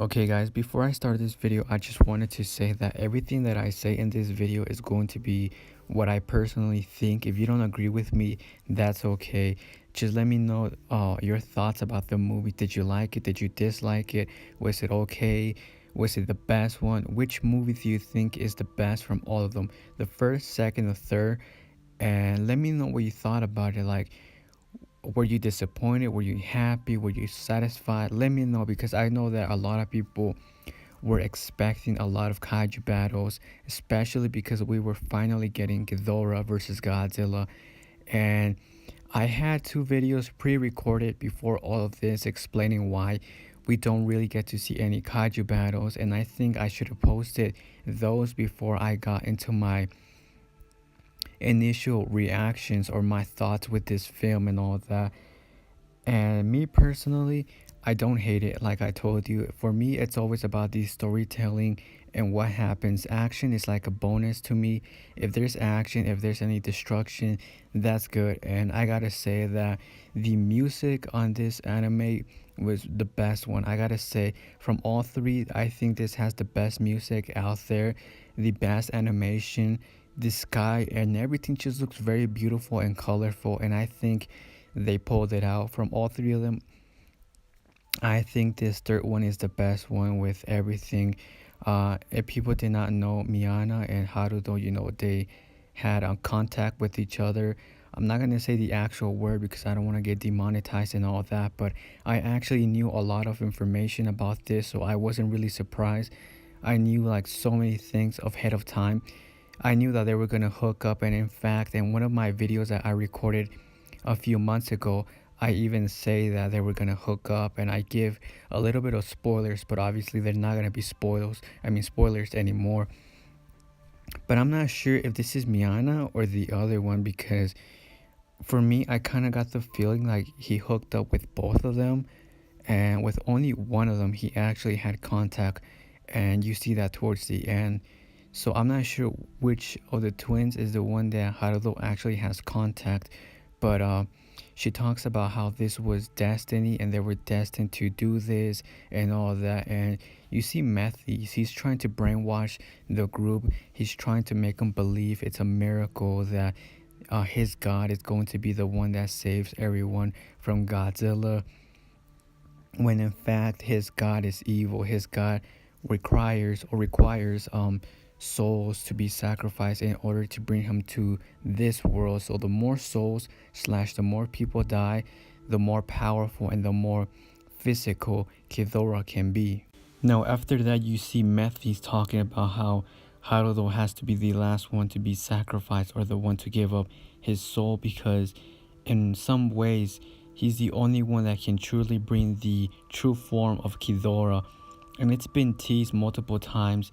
Okay guys, before I start this video, I just wanted to say that everything that I say in this video is going to be what I personally think. If you don't agree with me, that's okay. Just let me know your thoughts about the movie. Did you like it? Did you dislike it? Was it okay? Was it the best one? Which movie do you think is the best from all of them? The first, second, the third? And let me know what you thought about it. Like, were you disappointed? Were you happy? Were you satisfied? Let me know, because I know that a lot of people were expecting a lot of kaiju battles, especially because we were finally getting Ghidorah versus Godzilla. And I had two videos pre-recorded before all of this explaining why we don't really get to see any kaiju battles, and I think I should have posted those before I got into my initial reactions or my thoughts with this film and all that. And me personally, I don't hate it. Like I told you, for me, it's always about the storytelling and what happens. Action is like a bonus to me. If there's action, if there's any destruction, that's good. And I gotta say that the music on this anime was the best one. I gotta say, from all three, I think this has the best music out there, the best animation, the sky, and everything just looks very beautiful and colorful. And I think they pulled it out from all three of them. I think this third one is the best one with everything. If people did not know, Miana and Haruto, they had contact with each other. I'm not gonna say the actual word because I don't want to get demonetized and all that, but I actually knew a lot of information about this, so I wasn't really surprised. I knew like so many things ahead of time. I knew that they were gonna hook up, and in fact, in one of my videos that I recorded a few months ago, I even say that they were gonna hook up, and I give a little bit of spoilers, but obviously they're not gonna be spoilers anymore. But I'm not sure if this is Miana or the other one, because for me, I kind of got the feeling like he hooked up with both of them, and with only one of them, he actually had contact, and you see that towards the end. So I'm not sure which of the twins is the one that Haruto actually has contact, but she talks about how this was destiny and they were destined to do this and all that. And you see Methes, he's trying to brainwash the group. He's trying to make them believe it's a miracle that his god is going to be the one that saves everyone from Godzilla, when in fact his god is evil. His god requires souls to be sacrificed in order to bring him to this world. So the more souls slash the more people die, the more powerful and the more physical Ghidorah can be. Now after that, you see Methes talking about how Haruto has to be the last one to be sacrificed, or the one to give up his soul, because in some ways he's the only one that can truly bring the true form of Ghidorah. And it's been teased multiple times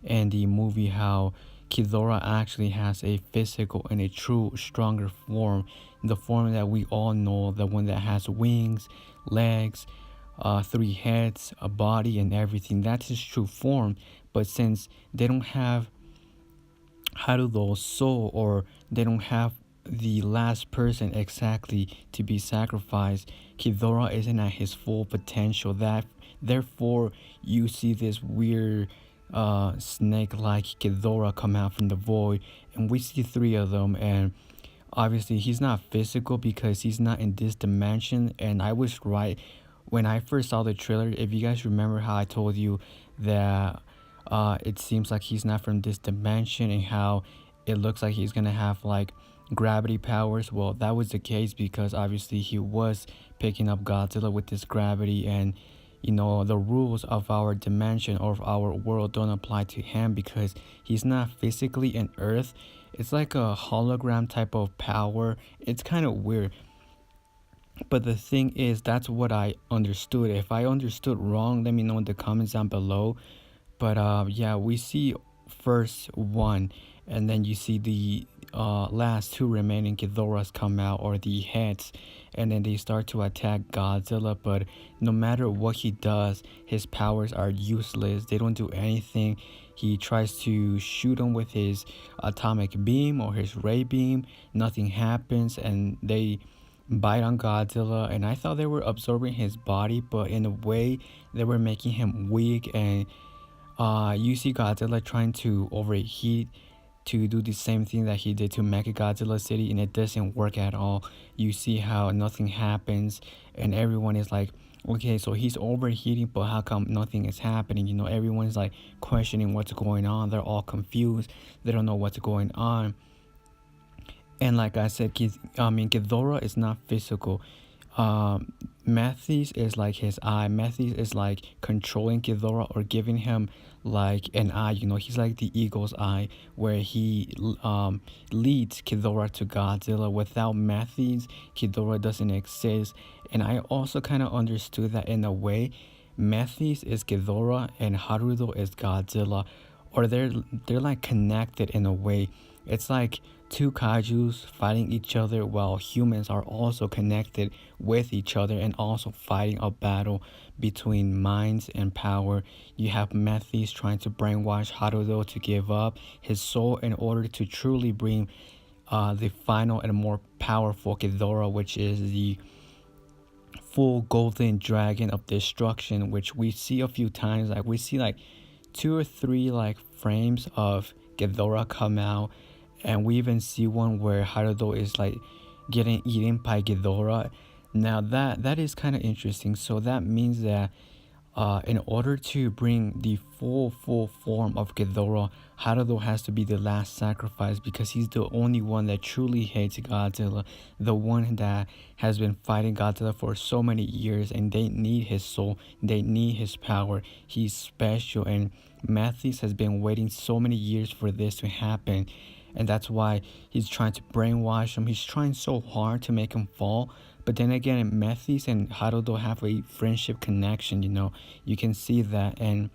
in the movie how Ghidorah actually has a physical and a true stronger form, the form that we all know, the one that has wings, legs, three heads, a body, and everything. That's his true form. But since they don't have Haruto's soul, or they don't have the last person exactly to be sacrificed, Ghidorah isn't at his full potential. That therefore you see this weird snake-like Ghidorah come out from the void, and we see three of them. And obviously he's not physical because he's not in this dimension. And I was right when I first saw the trailer. If you guys remember how I told you that it seems like he's not from this dimension, and how it looks like he's gonna have like gravity powers. Well, that was the case because obviously he was picking up Godzilla with this gravity, and the rules of our dimension or of our world don't apply to him because he's not physically in Earth. It's like a hologram type of power. It's kind of weird. But the thing is, that's what I understood. If I understood wrong, let me know in the comments down below. But yeah, we see first one, and then you see the last two remaining Ghidorahs come out, or the heads, and then they start to attack Godzilla. But no matter what he does, his powers are useless. They don't do anything. He tries to shoot them with his atomic beam or his ray beam. Nothing happens, and they bite on Godzilla, and I thought they were absorbing his body, but in a way, they were making him weak. And you see Godzilla trying to overheat to do the same thing that he did to Mechagodzilla City, and it doesn't work at all. You see how nothing happens, and everyone is like, okay, so he's overheating, but how come nothing is happening? You know, everyone's like questioning what's going on. They're all confused. They don't know what's going on. And like I said, Ghidorah is not physical. Mathis is like his eye. Mathis is like controlling Ghidorah or giving him like an eye. You know, he's like the eagle's eye, where he leads Ghidorah to Godzilla. Without Mathis, Ghidorah doesn't exist. And I also kind of understood that in a way, Mathis is Ghidorah and Haruto is Godzilla, or they're like connected in a way. It's like two kaijus fighting each other while humans are also connected with each other and also fighting a battle between minds and power. You have Mephis trying to brainwash Haruto to give up his soul in order to truly bring the final and more powerful Ghidorah, which is the full golden dragon of destruction, which we see a few times. Like we see like two or three like frames of Ghidorah come out, and we even see one where Haruto is like getting eaten by Ghidorah. Now that is kind of interesting. So that means that in order to bring the full form of Ghidorah, Haruto has to be the last sacrifice because he's the only one that truly hates Godzilla, the one that has been fighting Godzilla for so many years, and they need his soul, they need his power. He's special, and Mathis has been waiting so many years for this to happen, and that's why he's trying to brainwash him. He's trying so hard to make him fall. But then again, Mathis and Haruto have a friendship connection, you know. You can see that. And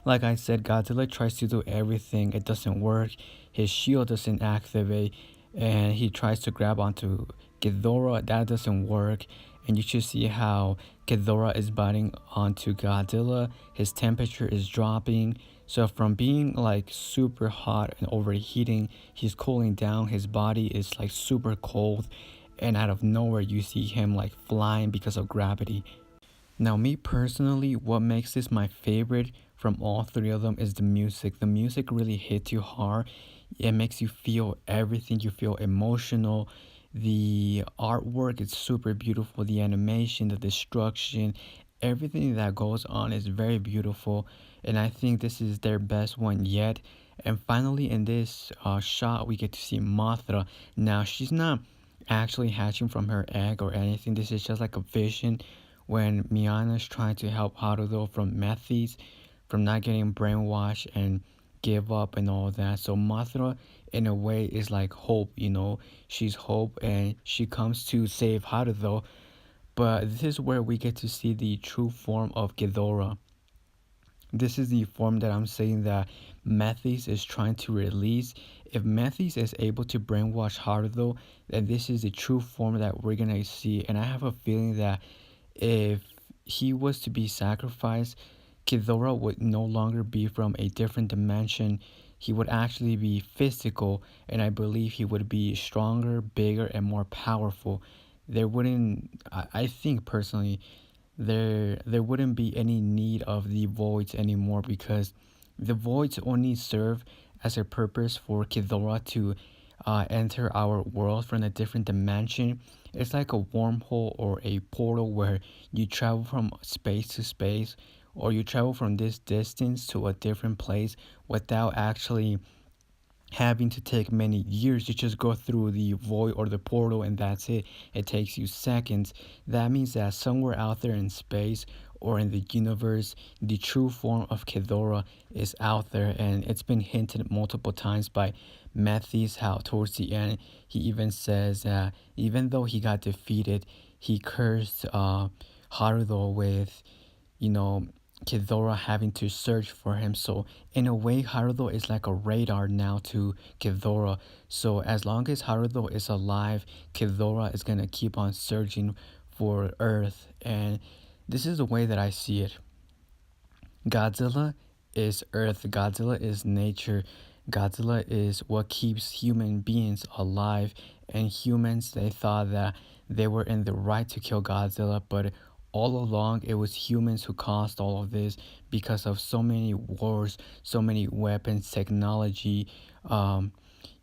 like I said, Godzilla tries to do everything. It doesn't work. His shield doesn't activate. And he tries to grab onto Ghidorah. That doesn't work. And you should see how Ghidorah is biting onto Godzilla. His temperature is dropping. So from being like super hot and overheating, he's cooling down. His body is like super cold. And out of nowhere, you see him like flying because of gravity. Now, me personally, what makes this my favorite from all three of them is the music. The music really hits you hard. It makes you feel everything. You feel emotional. The artwork is super beautiful. The animation, the destruction, everything that goes on is very beautiful. And I think this is their best one yet. And finally, in this shot, we get to see Mothra. Now, she's not actually hatching from her egg or anything. This is just like a vision when Miyana's trying to help Haruto from Mephis, from not getting brainwashed and give up and all that. So Mothra, in a way, is like hope, you know. She's hope and she comes to save Haruto. But this is where we get to see the true form of Ghidorah. This is the form that I'm saying that Mephis is trying to release. If Mephis is able to brainwash Haruto, then this is the true form that we're gonna see. And I have a feeling that if he was to be sacrificed, Ghidorah would no longer be from a different dimension. He would actually be physical, and I believe he would be stronger, bigger, and more powerful. There wouldn't, I think personally, there wouldn't be any need of the voids anymore because the voids only serve as a purpose for Ghidorah to enter our world from a different dimension. It's like a wormhole or a portal where you travel from space to space, or you travel from this distance to a different place without actually having to take many years. You just go through the void or the portal and that's it. It takes you seconds. That means that somewhere out there in space or in the universe, the true form of Ghidorah is out there, and it's been hinted multiple times by Mathis how towards the end he even says that even though he got defeated, he cursed Haruto with, you know, Ghidorah having to search for him. So in a way, Haruto is like a radar now to Ghidorah. So as long as Haruto is alive, Ghidorah is gonna keep on searching for Earth. And this is the way that I see it. Godzilla is Earth. Godzilla is nature. Godzilla is what keeps human beings alive. and humans, they thought that they were in the right to kill Godzilla, but all along it was humans who caused all of this because of so many wars, so many weapons, technology, um,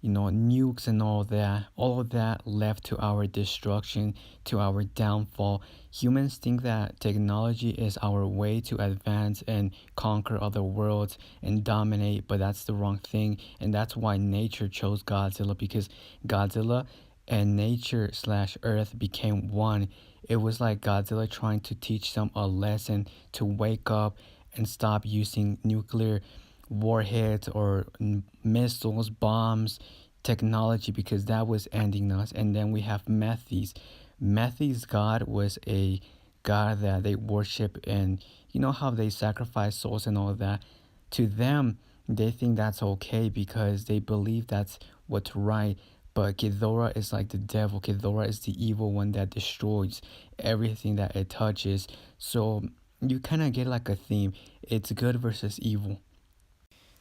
nukes and all that. All of that left to our destruction, to our downfall. Humans think that technology is our way to advance and conquer other worlds and dominate, but that's the wrong thing. And that's why nature chose Godzilla, because Godzilla and nature slash Earth became one. It was like Godzilla trying to teach them a lesson to wake up and stop using nuclear warheads or missiles, bombs, technology, because that was ending us. And then we have Mephis. Mephis' god was a god that they worship, and you know how they sacrifice souls and all that. To them, they think that's okay because they believe that's what's right. But Ghidorah is like the devil. Ghidorah is the evil one that destroys everything that it touches. So you kind of get like a theme. It's good versus evil.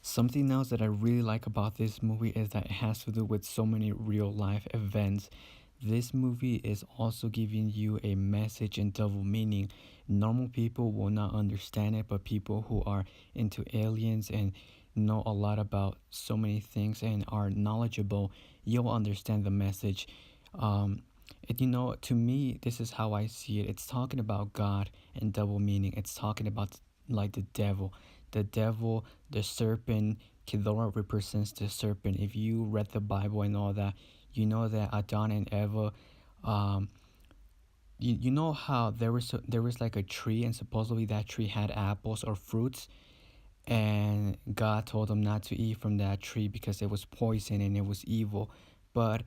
Something else that I really like about this movie is that it has to do with so many real life events. This movie is also giving you a message and double meaning. Normal people will not understand it, but people who are into aliens and know a lot about so many things and are knowledgeable, you'll understand the message. Um, and to me, this is how I see it. It's talking about God and double meaning. It's talking about like the devil. The devil, the serpent. Ghidorah represents the serpent. If you read the Bible and all that, you know that Adon and Eva, um, you know how there was like a tree, and supposedly that tree had apples or fruits, and God told them not to eat from that tree because it was poison and it was evil. But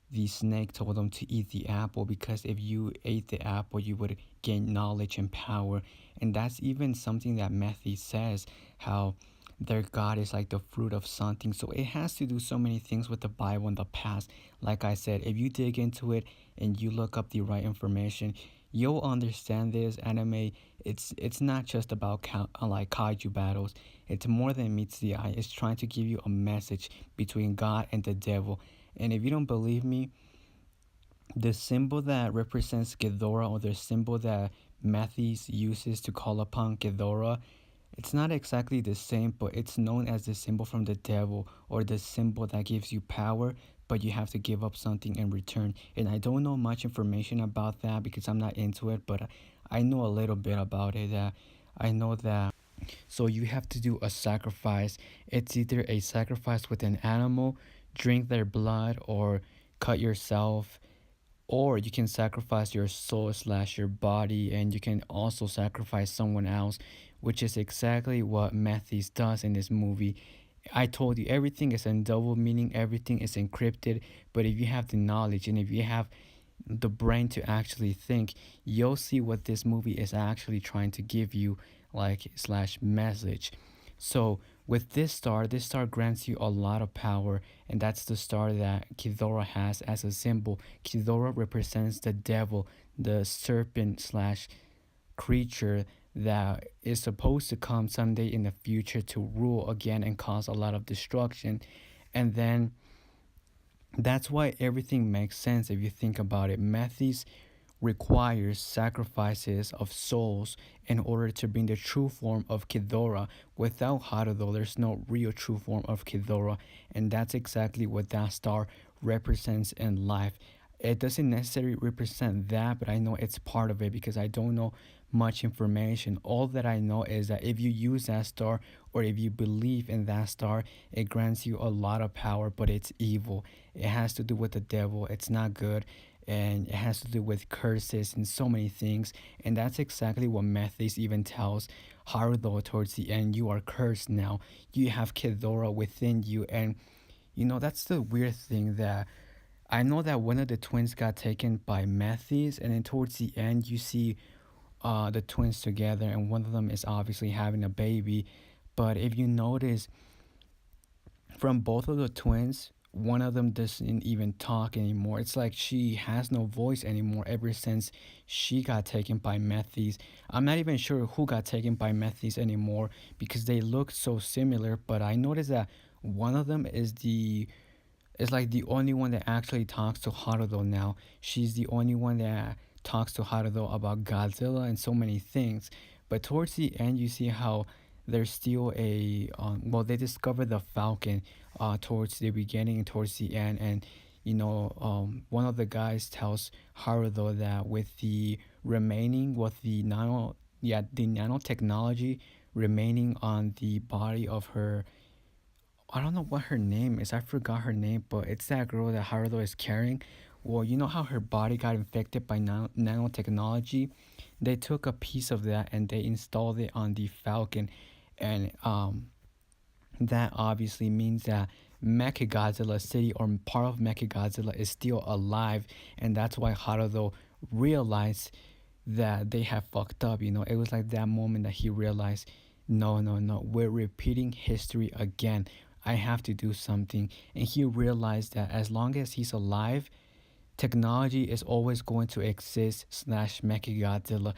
the snake told them to eat the apple because if you ate the apple, you would gain knowledge and power. And that's even something that Matthew says, how their God is like the fruit of something. So it has to do so many things with the Bible in the past. Like I said, if you dig into it and you look up the right information, you'll understand this anime. It's not just about like kaiju battles. It's more than meets the eye. It's trying to give you a message between God and the devil. And if you don't believe me, the symbol that represents Ghidorah, or the symbol that Mathis uses to call upon Ghidorah, it's not exactly the same, but it's known as the symbol from the devil, or the symbol that gives you power, but you have to give up something in return. And I don't know much information about that because I'm not into it, but I know a little bit about it. I know that. So you have to do a sacrifice. It's either a sacrifice with an animal, drink their blood, or cut yourself, or you can sacrifice your soul slash your body, and you can also sacrifice someone else, which is exactly what Mathis does in this movie. I told you everything is in double meaning, everything is encrypted, but if you have the knowledge and if you have the brain to actually think, you'll see what this movie is actually trying to give you, like slash message. So with this star grants you a lot of power, and that's the star that Ghidorah has as a symbol. Ghidorah represents the devil, the serpent slash creature that is supposed to come someday in the future to rule again and cause a lot of destruction. And then that's why everything makes sense if you think about it. Mathis requires sacrifices of souls in order to bring the true form of Ghidorah. Without Harudo, there's no real true form of Ghidorah, and that's exactly what that star represents in life. It doesn't necessarily represent that, but I know it's part of it because I don't know much information. All that I know is that if you use that star, or if you believe in that star, it grants you a lot of power, but it's evil. It has to do with the devil. It's not good, and it has to do with curses and so many things. And that's exactly what Mathis even tells Haruto towards the end. You are cursed now. You have Ghidorah within you. And that's the weird thing, that I know that one of the twins got taken by Mathis, and then towards the end you see the twins together, and one of them is obviously having a baby. But if you notice, from both of the twins, one of them doesn't even talk anymore. It's like she has no voice anymore ever since she got taken by Methys. I'm not even sure who got taken by Methys anymore because they look so similar, but I noticed that one of them is the is like the only one that actually talks to Haruto now. She's the only one that talks to Haruto about Godzilla and so many things. But towards the end, you see how there's still a well, they discover the Falcon towards the beginning and towards the end, and one of the guys tells Haruto that with the remaining, with the nanotechnology remaining on the body of her, I don't know what her name is. I forgot her name, but it's that girl that Haruto is carrying. Well, you know how her body got infected by nanotechnology? They took a piece of that and they installed it on the Falcon, and that obviously means that Mechagodzilla City, or part of Mechagodzilla, is still alive, and that's why Haruto realized that they have fucked up. It was like that moment that he realized, no, no, no, we're repeating history again. I have to do something. And he realized that as long as he's alive, technology is always going to exist slash Mechagodzilla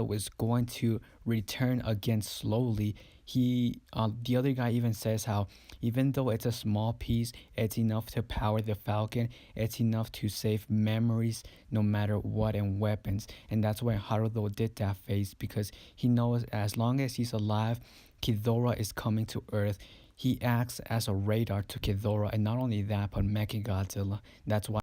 was going to return again slowly. The other guy even says how even though it's a small piece, it's enough to power the Falcon. It's enough to save memories no matter what, and weapons. And that's why Haruto did that phase, because he knows as long as he's alive, Ghidorah is coming to Earth. He acts as a radar to Ghidorah, and not only that, but Mechagodzilla. That's why